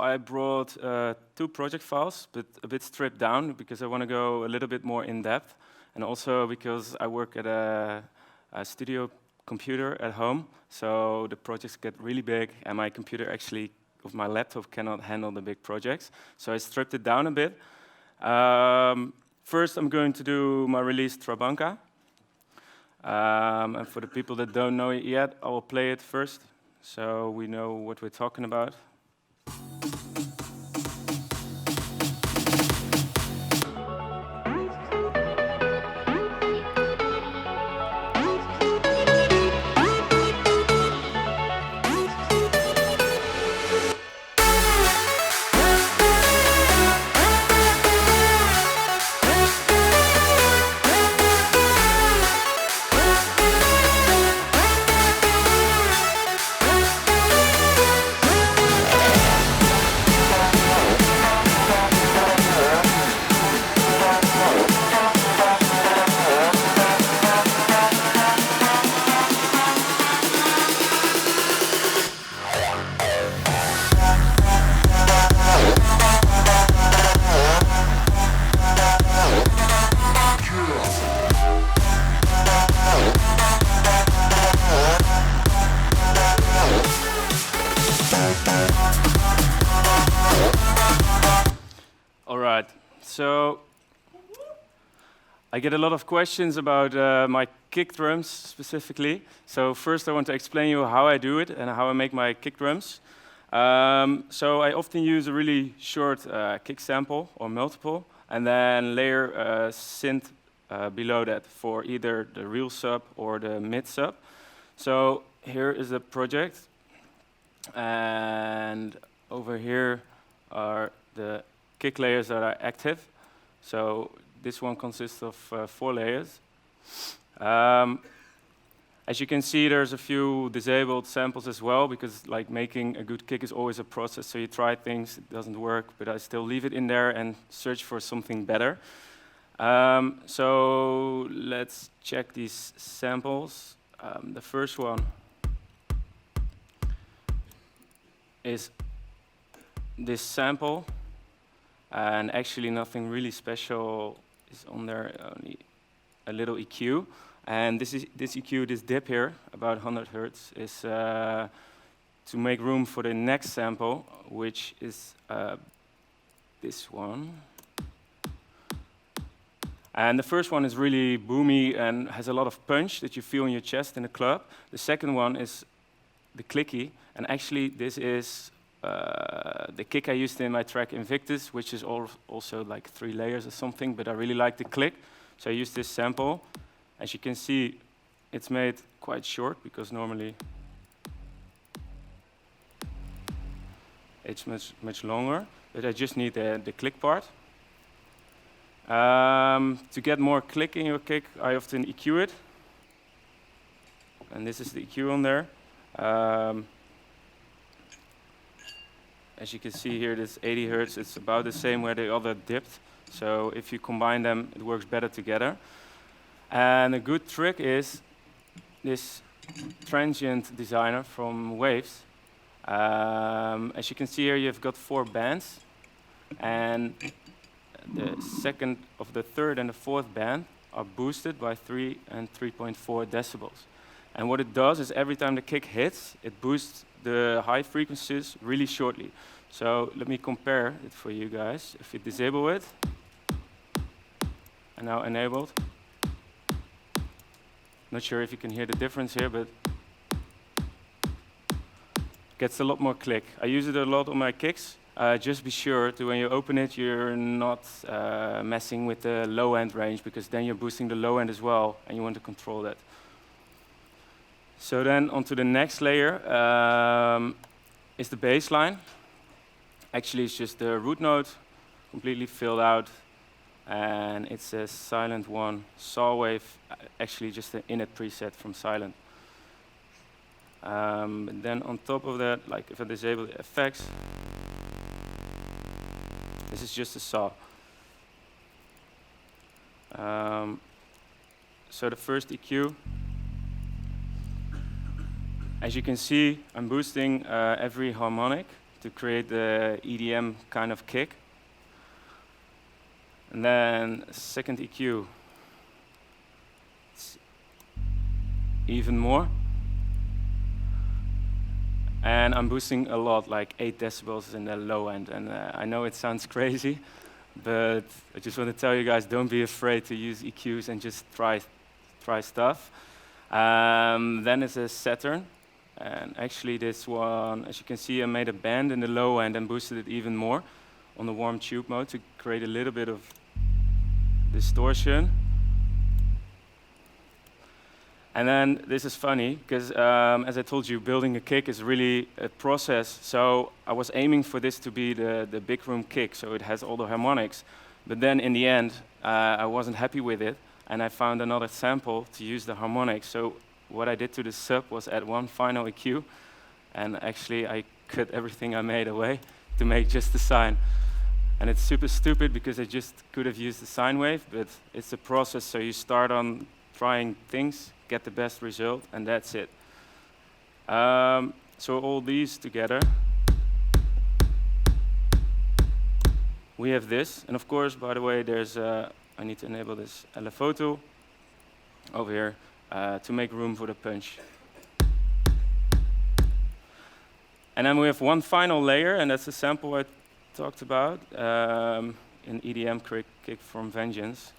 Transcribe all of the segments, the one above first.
I brought 2 project files, but a bit stripped down because I want to go a little bit more in depth, and also because I work at a studio computer at home, so the projects get really big, and my computer actually, of my laptop, cannot handle the big projects. So I stripped it down a bit. First, I'm going to do my release Trabanca. And for the people that don't know it yet, I will play it first, so we know what we're talking about. So I get a lot of questions about my kick drums specifically. So first I want to explain you how I do it and how I make my kick drums. So I often use a really short kick sample or multiple, and then layer a synth below that for either the real sub or the mid sub. So here is the project, and over here are the kick layers that are active. So this one consists of 4 layers. As you can see, there's a few disabled samples as well, because like making a good kick is always a process. So you try things, it doesn't work, but I still leave it in there and search for something better. So let's check these samples. The first one is this sample. And actually nothing really special is on there, only a little EQ. And this EQ, this dip here, about 100 Hertz, is to make room for the next sample, which is this one. And the first one is really boomy and has a lot of punch that you feel in your chest in a club. The second one is the clicky, and actually this is the kick I used in my track Invictus, which is also like 3 layers or something, but I really like the click, so I used this sample. As you can see, it's made quite short, because normally it's much longer, but I just need the click part. To get more click in your kick, I often EQ it, and this is the EQ on there. As you can see here, this 80 Hertz, it's about the same where the other dipped. So if you combine them, it works better together. And a good trick is this transient designer from Waves. As you can see here, you've got 4 bands. And the second of the third and the fourth band are boosted by 3 and 3.4 decibels. And what it does is every time the kick hits, it boosts the high frequencies really shortly. So let me compare it for you guys. If you disable it, and now enabled. Not sure if you can hear the difference here, but gets a lot more click. I use it a lot on my kicks. Just be sure to, when you open it, you're not messing with the low end range, because then you're boosting the low end as well, and you want to control that. So then onto the next layer is the bass line. Actually, it's just the root note completely filled out, and it says Silent 1 saw wave, actually just the init preset from Silent. And then on top of that, like if I disable the effects, this is just a saw. So the first EQ, as you can see, I'm boosting every harmonic to create the EDM kind of kick. And then second EQ, it's even more. And I'm boosting a lot, like 8 decibels in the low end. And I know it sounds crazy, but I just want to tell you guys, don't be afraid to use EQs and just try stuff. Then it's a Saturn. And actually this one, as you can see, I made a bend in the low end and boosted it even more on the warm tube mode to create a little bit of distortion. And then this is funny, because as I told you, building a kick is really a process. So I was aiming for this to be the Bigroom kick, so it has all the harmonics. But then in the end, I wasn't happy with it, and I found another sample to use the harmonics. So what I did to the sub was add one final EQ, and actually I cut everything I made away to make just the sine. And it's super stupid because I just could have used the sine wave, but it's a process, so you start on trying things, get the best result, and that's it. So all these together, we have this. And of course, by the way, there's I need to enable this LFO tool over here to make room for the punch. And then we have one final layer, and that's the sample I talked about in EDM kick from Vengeance.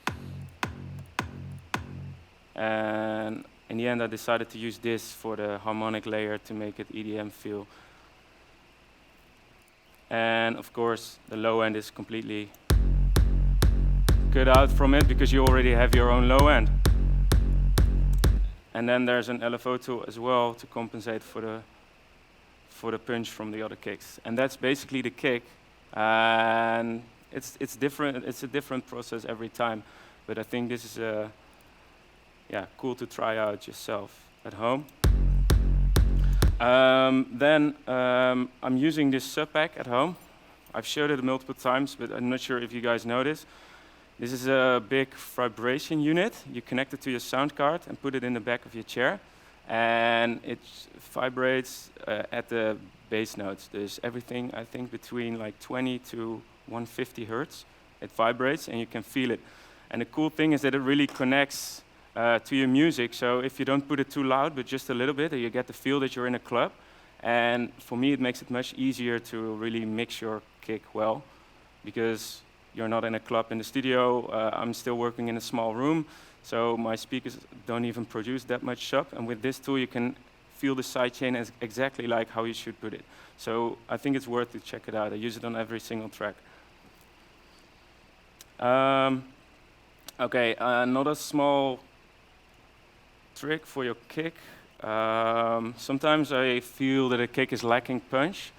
And in the end, I decided to use this for the harmonic layer to make it EDM feel. And of course, the low end is completely cut out from it because you already have your own low end. And then there's an LFO tool as well to compensate for the punch from the other kicks. And that's basically the kick. And it's different. It's a different process every time. But I think this is cool to try out yourself at home. Then I'm using this sub pack at home. I've showed it multiple times, but I'm not sure if you guys know this. This is a big vibration unit. You connect it to your sound card and put it in the back of your chair. And it vibrates at the bass notes. There's everything, I think, between like 20 to 150 hertz. It vibrates and you can feel it. And the cool thing is that it really connects to your music. So if you don't put it too loud, but just a little bit, you get the feel that you're in a club. And for me, it makes it much easier to really mix your kick well, because you're not in a club in the studio. I'm still working in a small room, so my speakers don't even produce that much sub. And with this tool, you can feel the sidechain as exactly like how you should put it. So I think it's worth to check it out. I use it on every single track. Okay, another small trick for your kick. Sometimes I feel that a kick is lacking punch,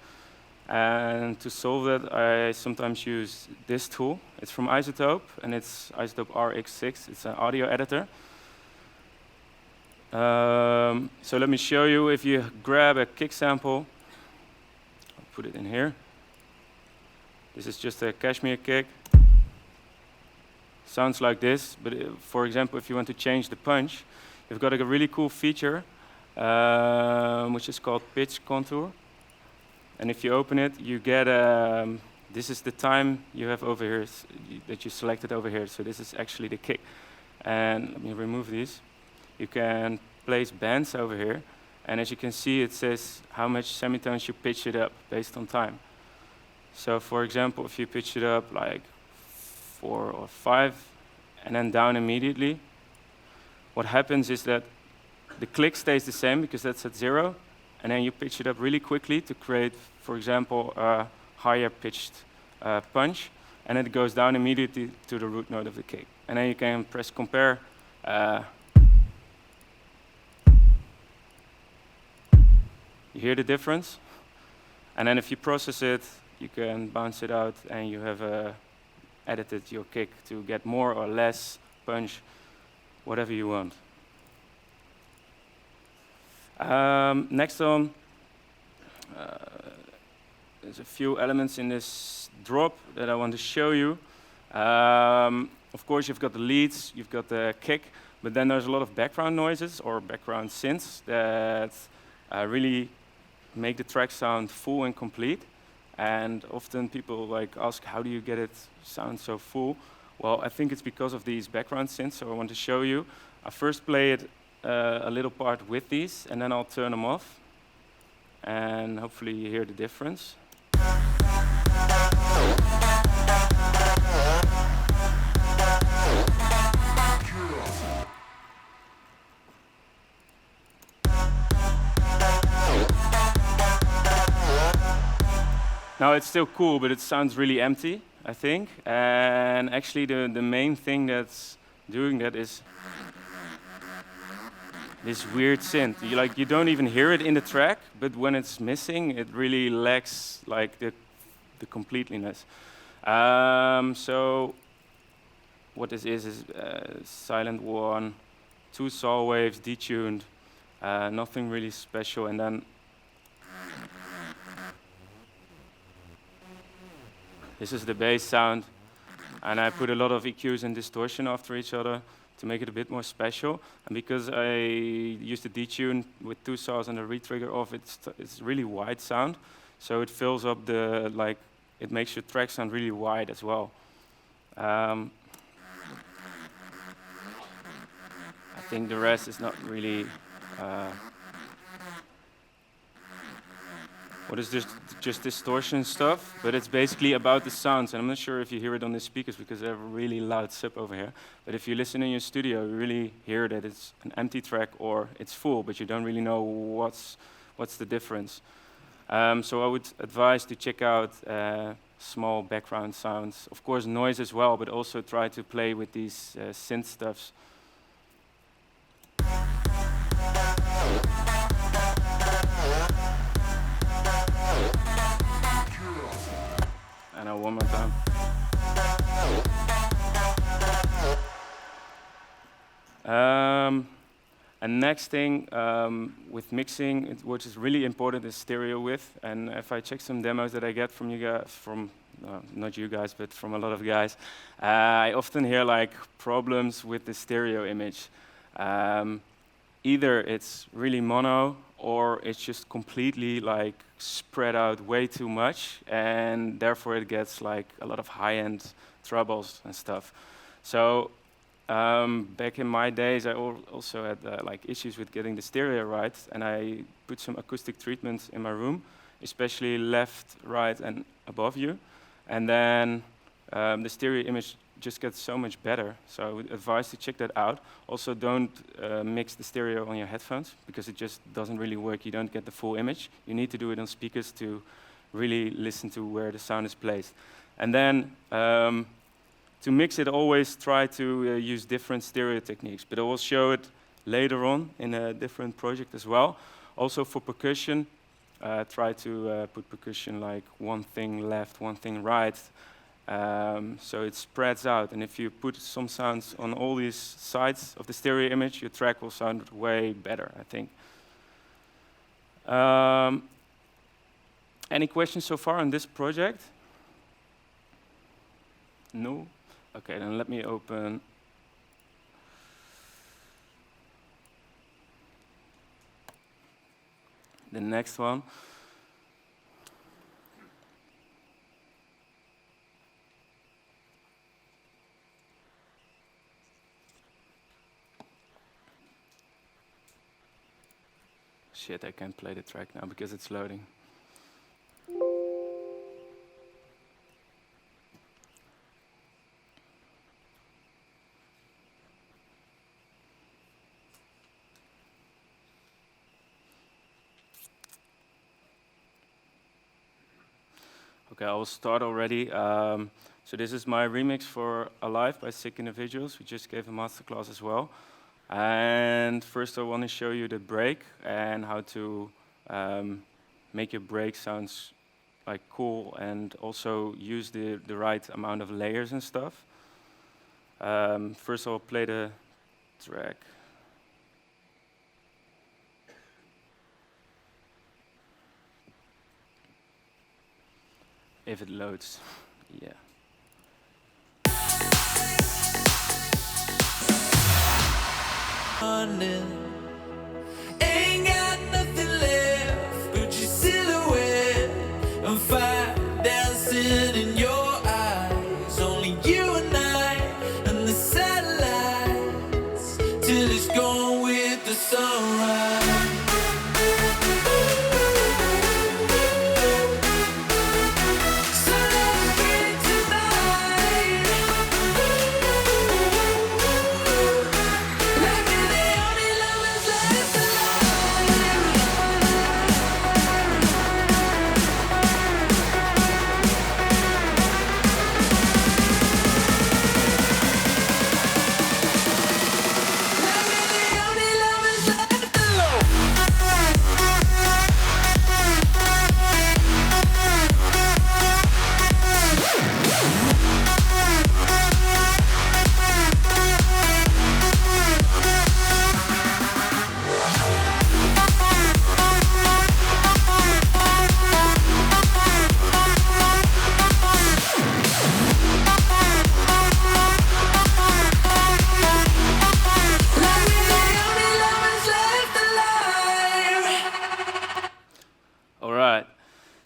and to solve that I sometimes use this tool. It's from Isotope, and it's Isotope RX6. It's an audio editor. So let me show you. If you grab a kick sample, I'll put it in here. This is just a Cashmere kick. Sounds like this, but for example, if you want to change the punch, you've got a really cool feature, which is called pitch contour. And if you open it, you get, this is the time you have over here, that you selected over here. So this is actually the kick. And let me remove these. You can place bands over here. And as you can see, it says how much semitones you pitch it up based on time. So for example, if you pitch it up like 4 or 5, and then down immediately, what happens is that the click stays the same because that's at 0, and then you pitch it up really quickly to create, for example, a higher pitched punch, and it goes down immediately to the root note of the kick. And then you can press compare. You hear the difference? And then if you process it, you can bounce it out, and you have edited your kick to get more or less punch, whatever you want. Next on, there's a few elements in this drop that I want to show you. Of course, you've got the leads, you've got the kick, but then there's a lot of background noises or background synths that really make the track sound full and complete. And often people like ask, how do you get it sound so full? Well, I think it's because of these background synths, so I want to show you. I first play it a little part with these, and then I'll turn them off. And hopefully you hear the difference. Now it's still cool, but it sounds really empty, I think. And actually the main thing that's doing that is this weird synth. You don't even hear it in the track, but when it's missing, it really lacks like the completeness. So what this is silent one, 2 saw waves, detuned, nothing really special, and then this is the bass sound, and I put a lot of EQs and distortion after each other to make it a bit more special. And because I used the detune with 2 saws and a retrigger off, it's really wide sound, so it fills up it makes your track sound really wide as well. I think the rest is not really. What is this? Just distortion stuff, but it's basically about the sounds. And I'm not sure if you hear it on the speakers because they have a really loud sub over here. But if you listen in your studio, you really hear that it's an empty track or it's full, but you don't really know what's the difference. So I would advise to check out small background sounds. Of course, noise as well, but also try to play with these synth stuffs. And now one more time. And next thing with mixing, which is really important, is stereo width. And if I check some demos that I get from you guys, not you guys, but from a lot of guys, I often hear like problems with the stereo image. Either it's really mono, or it's just completely like spread out way too much, and therefore it gets like a lot of high-end trebles and stuff. So back in my days, I also had like issues with getting the stereo right, and I put some acoustic treatments in my room, especially left, right, and above you, and then the stereo image just gets so much better. So I would advise to check that out. Also, don't mix the stereo on your headphones because it just doesn't really work. You don't get the full image. You need to do it on speakers to really listen to where the sound is placed. And then to mix it, always try to use different stereo techniques, but I will show it later on in a different project as well. Also for percussion, try to put percussion like one thing left, one thing right, so it spreads out. And if you put some sounds on all these sides of the stereo image, your track will sound way better, I think. Any questions so far on this project? No? Okay, then let me open the next one. Shit, I can't play the track now because it's loading. Okay, I will start already. So this is my remix for Alive by Sick Individuals. We just gave a masterclass as well. And first I want to show you the break and how to make your break sounds like cool and also use the right amount of layers and stuff. First I'll play the track. If it loads, yeah. Ain't got nothing left but your silhouette. I'm fine.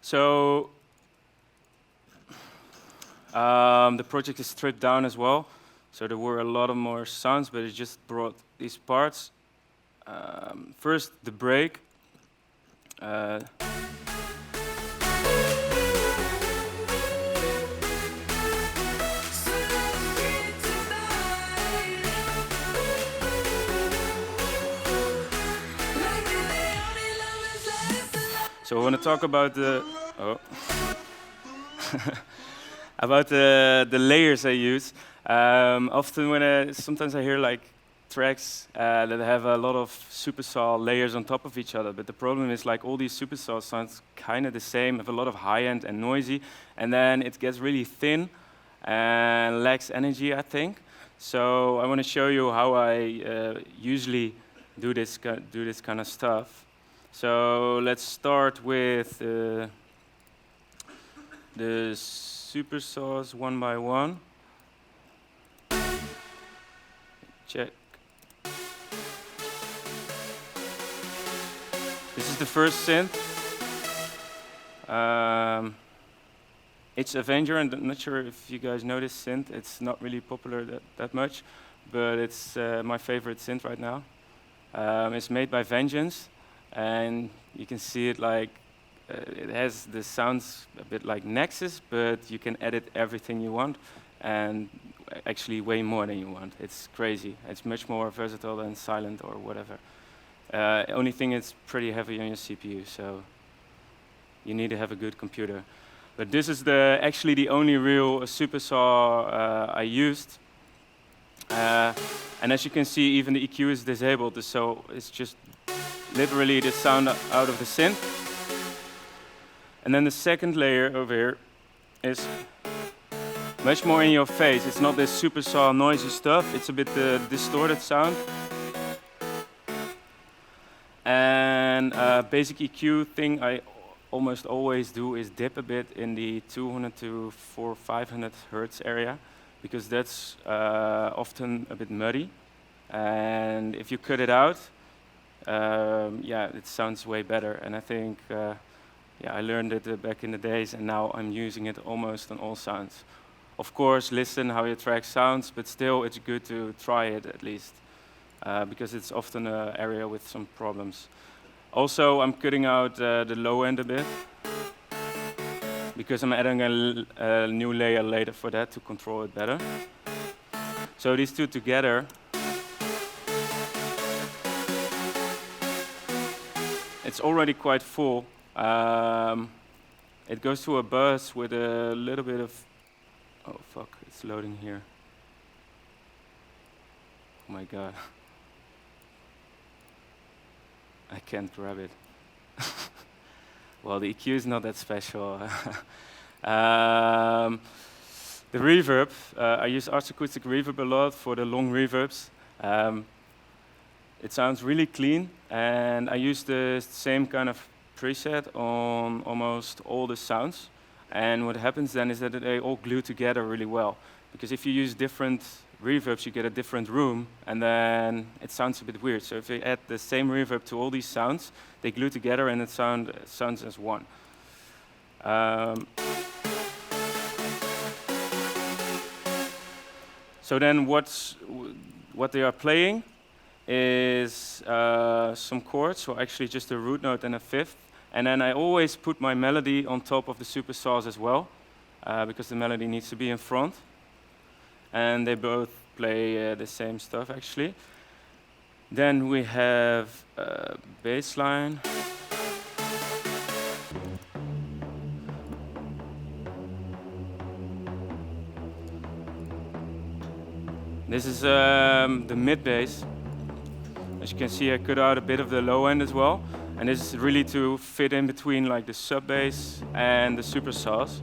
So the project is stripped down as well. So there were a lot of more sounds, but it just brought these parts. First, the break. So I want to talk about the about the layers I use. Often when sometimes I hear like tracks that have a lot of supersaw layers on top of each other, but the problem is like all these supersaws sound kind of the same, have a lot of high end and noisy, and then it gets really thin and lacks energy, I think. So I want to show you how I usually do this kind of stuff. So let's start with the supersaws one by one. Check. This is the first synth. It's Avenger, and I'm not sure if you guys know this synth. It's not really popular that much, but it's my favorite synth right now. It's made by Vengeance, and you can see it like it has the sounds a bit like Nexus, but you can edit everything you want, and actually way more than you want. It's crazy. It's much more versatile than Silent or whatever. Only thing, it's pretty heavy on your CPU, so you need to have a good computer. But this is actually the only real supersaw I used. And as you can see, even the EQ is disabled, so it's just literally the sound out of the synth. And then the second layer over here is much more in your face. It's not this supersaw noisy stuff, it's a bit distorted sound. And basic EQ thing I almost always do is dip a bit in the 200 to 500 hertz area, because that's often a bit muddy. And if you cut it out, yeah, it sounds way better. And I think, yeah, I learned it back in the days, and now I'm using it almost on all sounds. Of course, listen how your track sounds, but still it's good to try it at least, because it's often an area with some problems. Also, I'm cutting out the low end a bit, because I'm adding a new layer later for that to control it better. So these two together, it's already quite full. It goes to a buzz with a little bit of, oh fuck, it's loading here. Oh my god. I can't grab it. Well, the EQ is not that special. The reverb, I use Arts Acoustic Reverb a lot for the long reverbs. It sounds really clean, and I use the same kind of preset on almost all the sounds. And what happens then is that they all glue together really well. Because if you use different reverbs, you get a different room, and then it sounds a bit weird. So if you add the same reverb to all these sounds, they glue together and it sounds as one. So then what they are playing is some chords, so actually just a root note and a fifth. And then I always put my melody on top of the supersaws as well, because the melody needs to be in front. And they both play the same stuff actually. Then we have bass line. This is the mid bass. As you can see, I cut out a bit of the low end as well. And this is really to fit in between like the sub bass and the supersaws.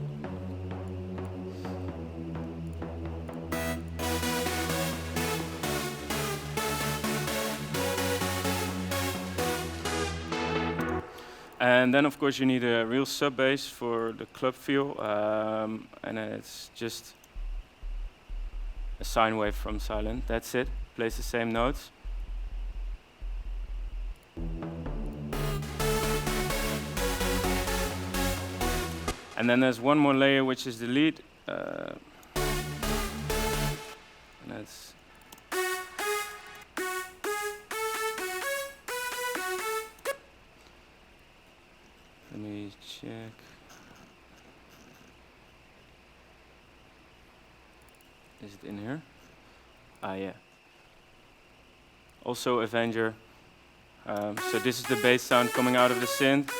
And then, of course, you need a real sub bass for the club feel, and it's just a sine wave from Silent. That's it. Plays the same notes. And then there's one more layer, which is the lead. And that's let me check. Is it in here? Ah, yeah. Also Avenger. So this is the bass sound coming out of the synth.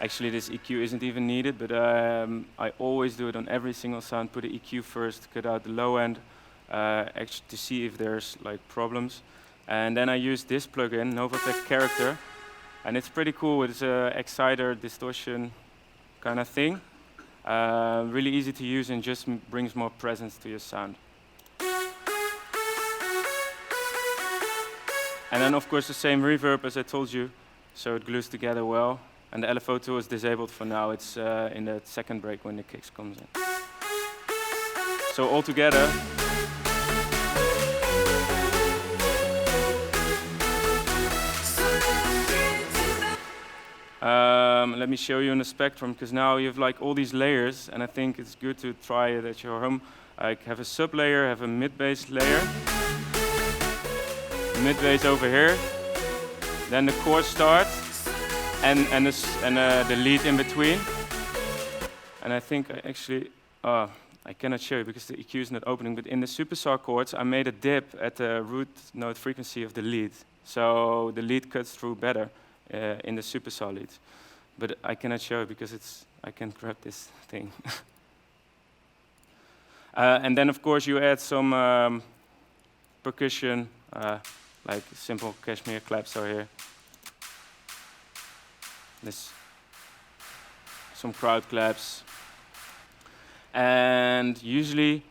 Actually, this EQ isn't even needed, but I always do it on every single sound. Put the EQ first, cut out the low end, actually to see if there's like problems. And then I use this plugin, Novatech Character, and it's pretty cool. It's a exciter, distortion kind of thing. Really easy to use and just brings more presence to your sound. And then of course the same reverb as I told you, so it glues together well. And the LFO tool is disabled for now. It's in the second break when the kicks comes in. So all together, let me show you in the spectrum, because now you have like all these layers, and I think it's good to try it at your home. Like have a sub layer, have a mid bass layer, mid bass over here, then the chord starts. And the lead in between. And I think I actually, I cannot show you because the EQ is not opening, but in the superstar chords, I made a dip at the root note frequency of the lead. So the lead cuts through better in the superstar leads. But I cannot show it because I can't grab this thing. And then of course you add some percussion, like simple Kashmir claps are here. This, some crowd claps, and usually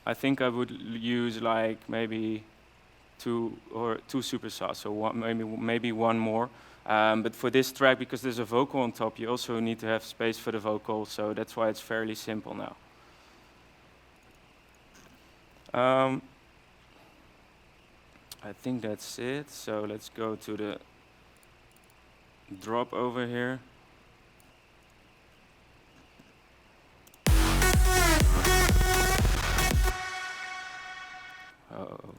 I think I would use like maybe two superstars, so maybe one more. But for this track, because there's a vocal on top, you also need to have space for the vocal, so that's why it's fairly simple now. I think that's it. So let's go to the drop over here. Uh-oh.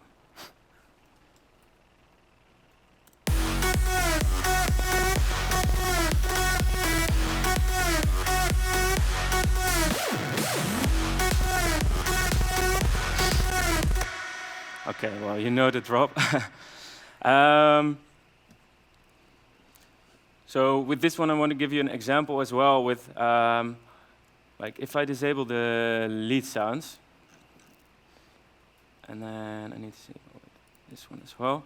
Okay, well, you know the drop. So with this one, I want to give you an example as well with, like if I disable the lead sounds, and then I need to see this one as well.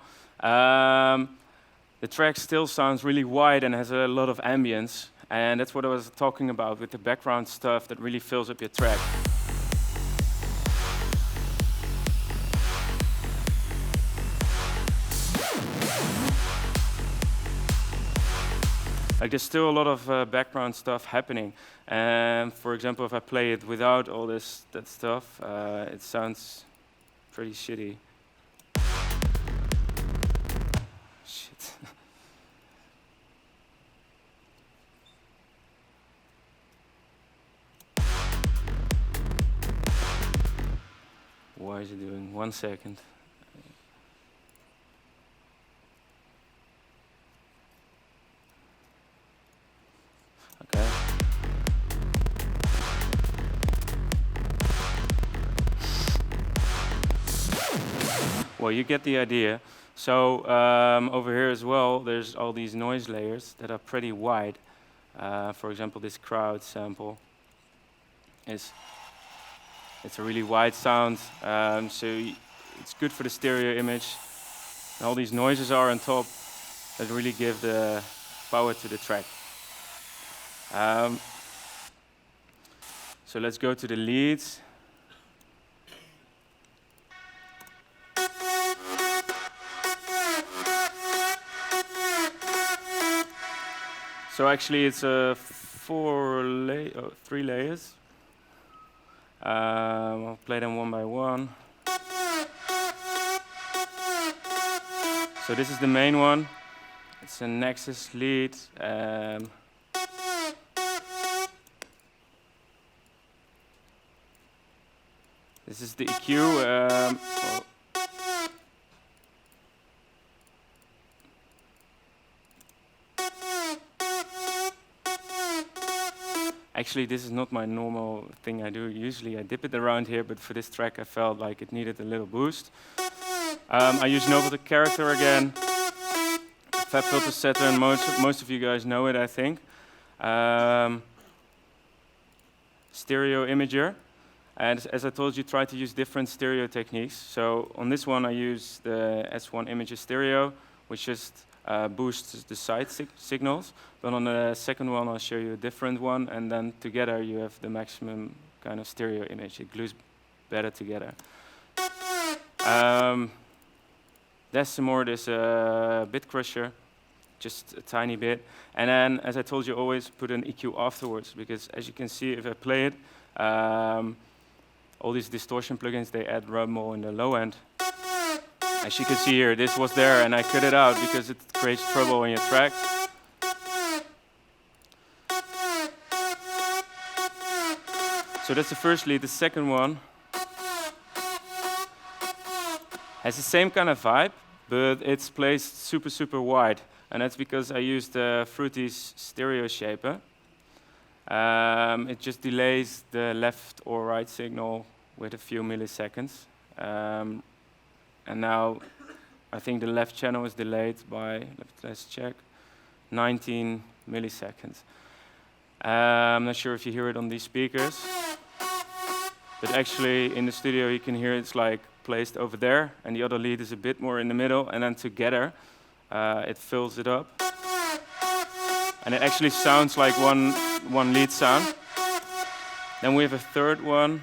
The track still sounds really wide and has a lot of ambience, and that's what I was talking about with the background stuff that really fills up your track. Like there's still a lot of background stuff happening, and for example, if I play it without all that stuff, it sounds pretty shitty. Shit. Why is it doing 1 second? Okay. Well, you get the idea. So over here as well, there's all these noise layers that are pretty wide. For example, this crowd sample it's a really wide sound, so it's good for the stereo image. And all these noises are on top that really give the power to the track. So let's go to the leads. So actually it's a 3 layers. I'll play them one by one. So this is the main one. It's a Nexus lead. This is the EQ. Well, actually, this is not my normal thing I do. Usually I dip it around here, but for this track I felt like it needed a little boost. I use Noble the Character again. Fab Filter Setter, and most of you guys know it, I think. Stereo Imager. And as I told you, try to use different stereo techniques. So on this one I use the S1 Imager Stereo, which just boosts the side signals. But on the second one I'll show you a different one, and then together you have the maximum kind of stereo image. It glues better together. Decimor is a bit crusher, just a tiny bit. And then, as I told you, always put an EQ afterwards, because as you can see, if I play it, all these distortion plugins, they add rumble in the low end. As you can see here, this was there, and I cut it out because it creates trouble in your track. So that's the first lead. The second one has the same kind of vibe, but it's placed super, super wide. And that's because I used Fruity's stereo shaper. It just delays the left or right signal with a few milliseconds. And now I think the left channel is delayed by, let's check, 19 milliseconds. I'm not sure if you hear it on these speakers, but actually in the studio you can hear it's like placed over there, and the other lead is a bit more in the middle, and then together it fills it up. And it actually sounds like one lead sound. Then we have a third one,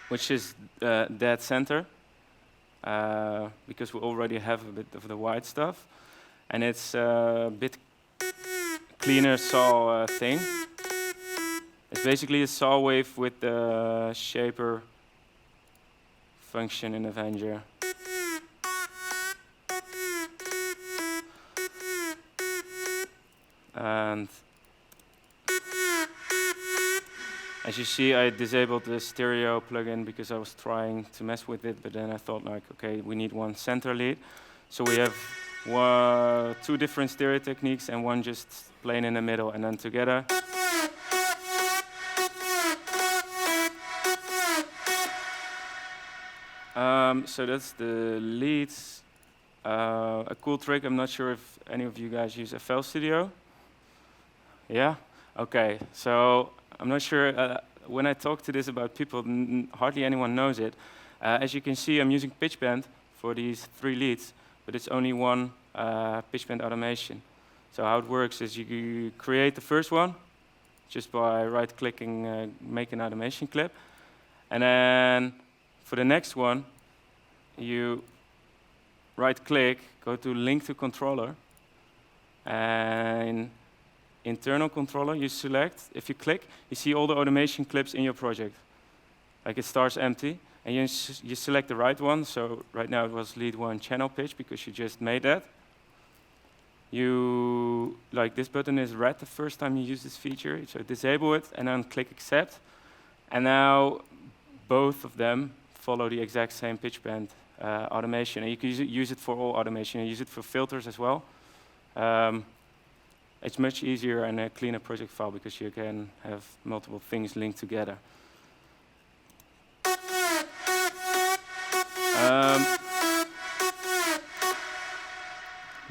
which is dead center, because we already have a bit of the white stuff. And it's a bit cleaner saw thing. It's basically a saw wave with the shaper function in Avenger. And as you see, I disabled the stereo plugin because I was trying to mess with it, but then I thought, like, okay, we need one center lead. So we have two different stereo techniques and one just plain in the middle, and then together. So that's the leads. A cool trick, I'm not sure if any of you guys use FL Studio. Yeah? Okay, so I'm not sure, when I talk to this about people, hardly anyone knows it. As you can see, I'm using pitch bend for these 3 leads, but it's only one pitch bend automation. So how it works is you create the first one just by right-clicking, make an automation clip. And then for the next one, you right-click, go to link to controller, and internal controller, you select. If you click, you see all the automation clips in your project. Like it starts empty, and you select the right one. So right now it was lead 1 channel pitch because you just made that. You, like this button is red the first time you use this feature, so disable it and then click accept. And now both of them follow the exact same pitch bend automation. And you can use it for all automation. You use it for filters as well. It's much easier and a cleaner project file because you can have multiple things linked together.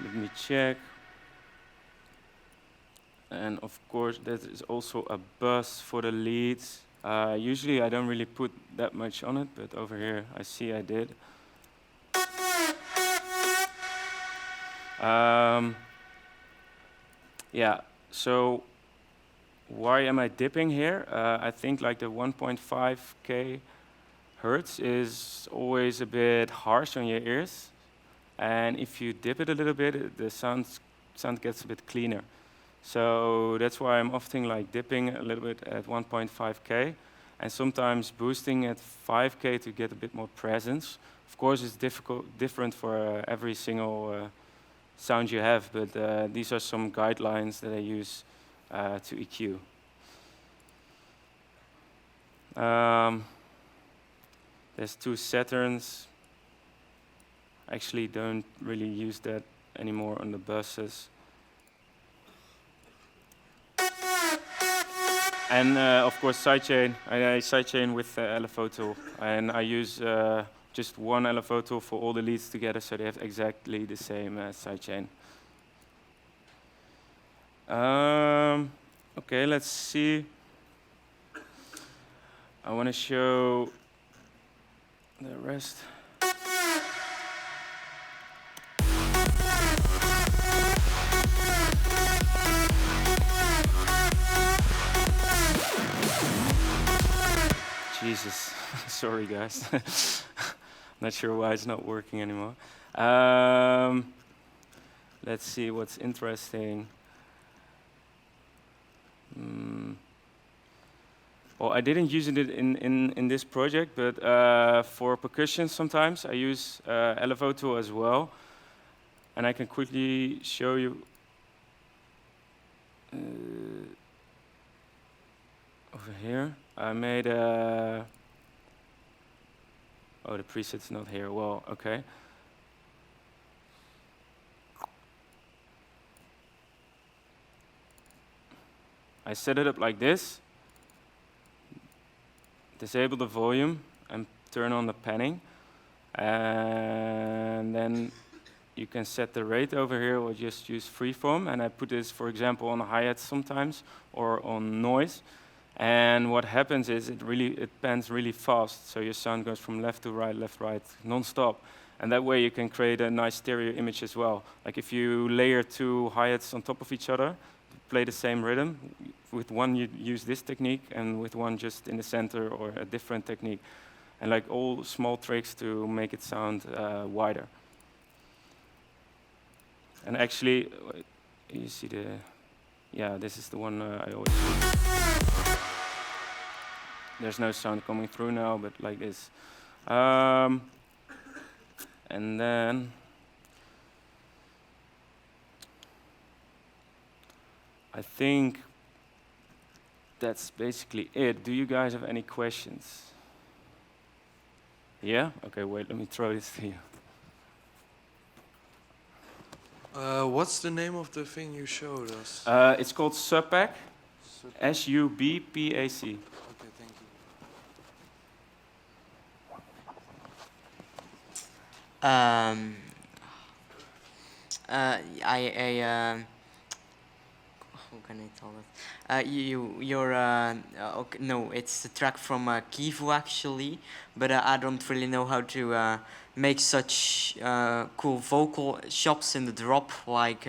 Let me check. And of course, there is also a bus for the leads. Usually I don't really put that much on it, but over here I see I did. Yeah, so why am I dipping here? I think like the 1.5K hertz is always a bit harsh on your ears. And if you dip it a little bit, the sound gets a bit cleaner. So that's why I'm often like dipping a little bit at 1.5K. and sometimes boosting at 5K to get a bit more presence. Of course, it's different for every single sound you have, but these are some guidelines that I use to EQ. There's 2 Saturns. Actually, don't really use that anymore on the buses. And of course, sidechain. I sidechain with LFO tool, and I use just one LFO tool for all the leads together, so they have exactly the same sidechain. Okay, let's see. I want to show the rest. Jesus, sorry guys. Not sure why it's not working anymore. Let's see what's interesting. Well, I didn't use it in this project, but for percussion sometimes I use LFO tool as well. And I can quickly show you over here. I made a... Oh, the preset's not here. Well, okay. I set it up like this. Disable the volume and turn on the panning. And then you can set the rate over here or just use freeform. And I put this, for example, on hi-hat sometimes or on noise. And what happens is it pans really fast. So your sound goes from left to right, non-stop. And that way you can create a nice stereo image as well. Like if you layer 2 hi-hats on top of each other, play the same rhythm. With one you use this technique, and with one just in the center or a different technique. And like all small tricks to make it sound wider. And actually, you see this is the one I always use. There's no sound coming through now, but like this. And then I think that's basically it. Do you guys have any questions? Yeah? Okay, wait, let me throw this to you. What's the name of the thing you showed us? It's called Subpack. SUBPAC. Okay, thank you. How can I tell it? Okay, no, it's the track from Kivu actually, but I don't really know how to make such cool vocal shops in the drop, like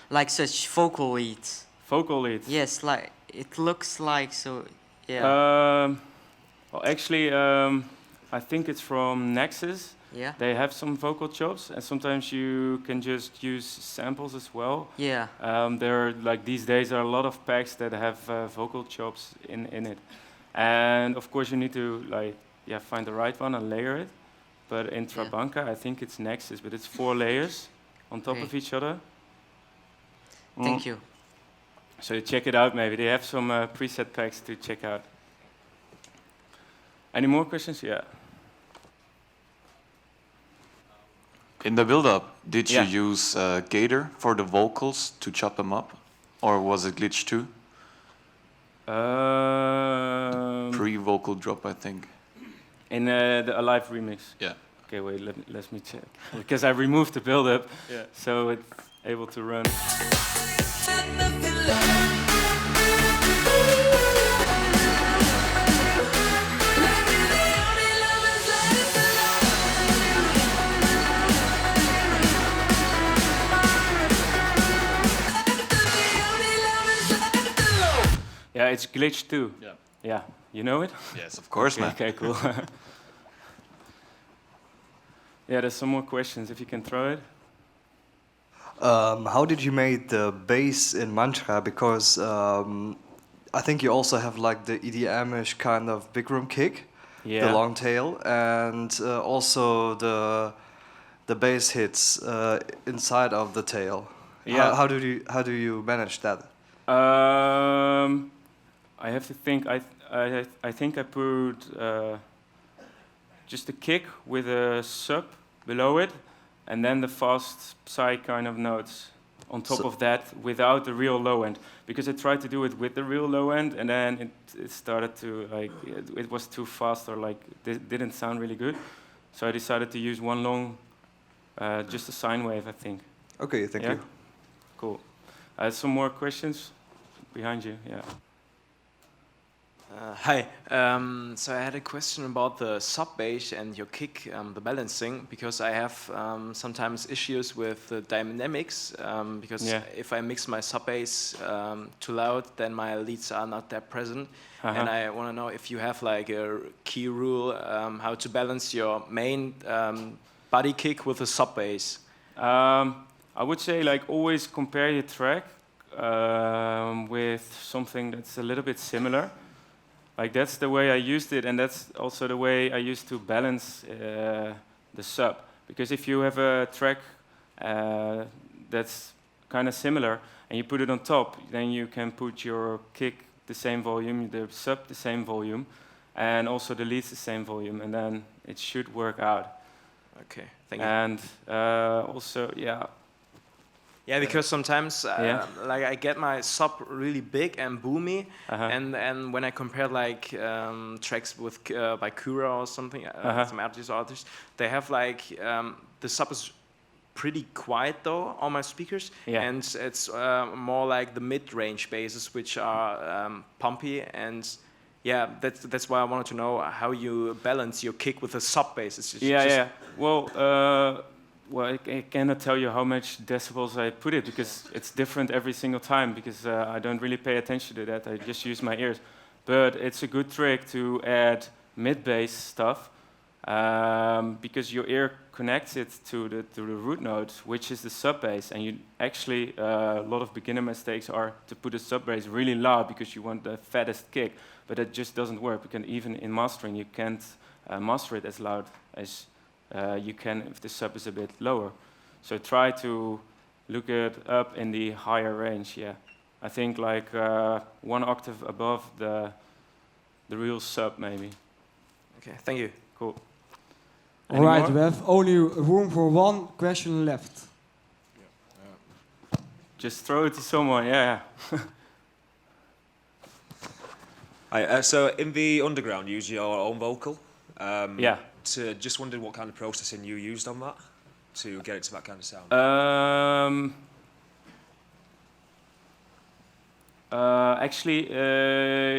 like such vocal leads. Vocal leads. Yes, like it looks like so. Yeah. Well, actually, I think it's from Nexus. Yeah. They have some vocal chops, and sometimes you can just use samples as well. Yeah. There are, like these days, there are a lot of packs that have vocal chops in it, and of course you need to find the right one and layer it. But in Trabanca, I think it's Nexus, but it's 4 layers on top of each other. Thank you. So check it out. Maybe they have some preset packs to check out. Any more questions? Yeah. In the build-up, did you use Gator for the vocals to chop them up? Or was it glitch too? Pre-vocal drop, I think. In the Alive remix? Yeah. Okay, wait, let me check. Because I removed the build-up, so it's able to run. Yeah, it's glitch too. Yeah. Yeah, you know it? Yes, of course, man. Okay, cool. Yeah, there's some more questions, if you can throw it. How did you make the bass in Mantra? Because I think you also have like the EDM-ish kind of Bigroom kick, Yeah. the long tail, and also the bass hits inside of the tail. Yeah. How do you manage that? I have to think. I think I put just a kick with a sub below it, and then the fast psy kind of notes on top So- of that without the real low end. Because I tried to do it with the real low end, and then it started to like it was too fast or like didn't sound really good. So I decided to use one long, just a sine wave, I think. Okay, thank Yeah? you. Cool. Some more questions behind you? Yeah. Hi. So I had a question about the sub bass and your kick, the balancing, because I have sometimes issues with the dynamics. Because Yeah. if I mix my sub bass too loud, then my leads are not that present. And I want to know if you have like a key rule how to balance your main body kick with the sub bass. I would say like always compare your track with something that's a little bit similar. Like that's the way I used it, and that's also the way I used to balance the sub. Because if you have a track that's kind of similar, and you put it on top, then you can put your kick the same volume, the sub the same volume, and also the leads the same volume, and then it should work out. Okay, thank you. And also, yeah. Yeah, because sometimes Yeah. like I get my sub really big and boomy, and when I compare like tracks with by Kura or something, some artists, they have like the sub is pretty quiet though on my speakers, Yeah. and it's more like the mid-range basses which are pumpy, and yeah, that's why I wanted to know how you balance your kick with the sub bass. It's just, Yeah. Well, I cannot tell you how much decibels I put it because it's different every single time because I don't really pay attention to that. I just use my ears. But it's a good trick to add mid-bass stuff because your ear connects it to the root note, which is the sub-bass. And you actually, a lot of beginner mistakes are to put the sub-bass really loud because you want the fattest kick. But that just doesn't work because even in mastering, you can't master it as loud as you can if the sub is a bit lower. So try to look it up in the higher range, yeah. I think like 1 octave above the real sub maybe. Okay, thank you. Cool. All Any right, more? we have only room for one question left. Just throw it to someone, yeah. Hi, so in the underground, you use your own vocal. Yeah. Just wondered what kind of processing you used on that to get it to that kind of sound. Actually,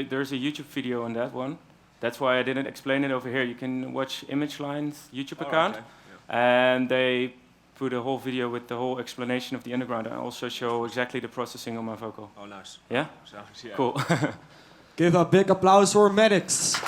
there's a YouTube video on that one. That's why I didn't explain it over here. You can watch Image Line's YouTube account, okay. and they put a whole video with the whole explanation of the underground. I also show exactly the processing on my vocal. Oh, nice. Yeah? Sounds, yeah. Cool. Give a big applause for Maddix.